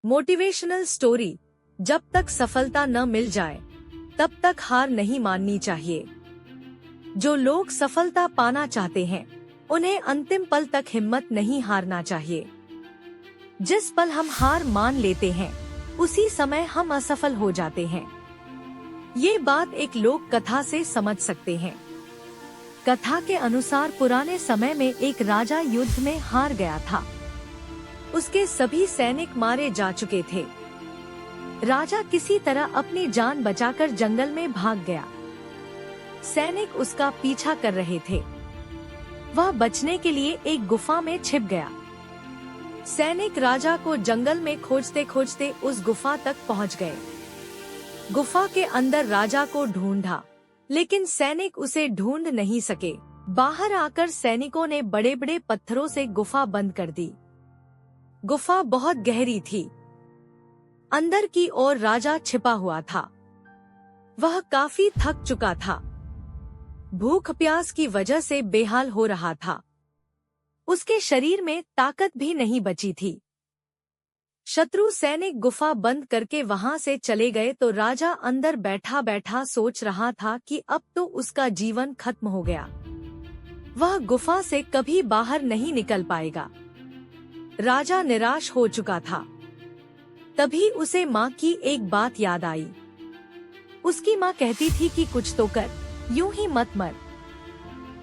Motivational story. जब तक सफलता न मिल जाए तब तक हार नहीं माननी चाहिए। जो लोग सफलता पाना चाहते हैं उन्हें अंतिम पल तक हिम्मत नहीं हारना चाहिए। जिस पल हम हार मान लेते हैं उसी समय हम असफल हो जाते हैं। ये बात एक लोक कथा से समझ सकते हैं। कथा के अनुसार पुराने समय में एक राजा युद्ध में हार गया था। उसके सभी सैनिक मारे जा चुके थे। राजा किसी तरह अपनी जान बचाकर जंगल में भाग गया। सैनिक उसका पीछा कर रहे थे। वह बचने के लिए एक गुफा में छिप गया। सैनिक राजा को जंगल में खोजते खोजते उस गुफा तक पहुंच गए। गुफा के अंदर राजा को ढूंढा, लेकिन सैनिक उसे ढूंढ नहीं सके। बाहर आकर सैनिकों ने बड़े बड़े पत्थरों से गुफा बंद कर दी। गुफा बहुत गहरी थी। अंदर की ओर राजा छिपा हुआ था। वह काफी थक चुका था। भूख प्यास की वजह से बेहाल हो रहा था। उसके शरीर में ताकत भी नहीं बची थी। शत्रु सैनिक गुफा बंद करके वहां से चले गए तो राजा अंदर बैठा बैठा सोच रहा था कि अब तो उसका जीवन खत्म हो गया। वह गुफा से कभी बाहर नहीं निकल पाएगा। राजा निराश हो चुका था। तभी उसे माँ की एक बात याद आई। उसकी माँ कहती थी कि कुछ तो कर, यूं ही मत मर।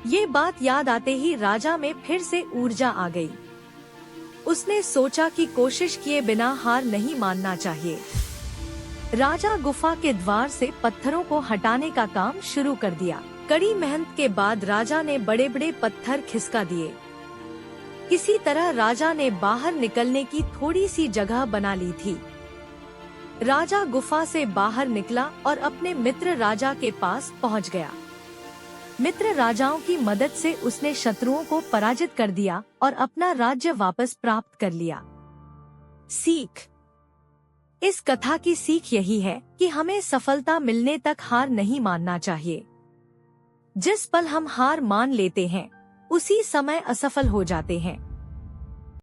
ये बात याद आते ही राजा में फिर से ऊर्जा आ गई। उसने सोचा कि कोशिश किए बिना हार नहीं मानना चाहिए। राजा गुफा के द्वार से पत्थरों को हटाने का काम शुरू कर दिया। कड़ी मेहनत के बाद राजा ने बड़े बड़े पत्थर खिसका दिए। किसी तरह राजा ने बाहर निकलने की थोड़ी सी जगह बना ली थी। राजा गुफा से बाहर निकला और अपने मित्र राजा के पास पहुंच गया। मित्र राजाओं की मदद से उसने शत्रुओं को पराजित कर दिया और अपना राज्य वापस प्राप्त कर लिया। सीख। इस कथा की सीख यही है कि हमें सफलता मिलने तक हार नहीं मानना चाहिए। जिस पल हम हार मान लेते हैं उसी समय असफल हो जाते हैं।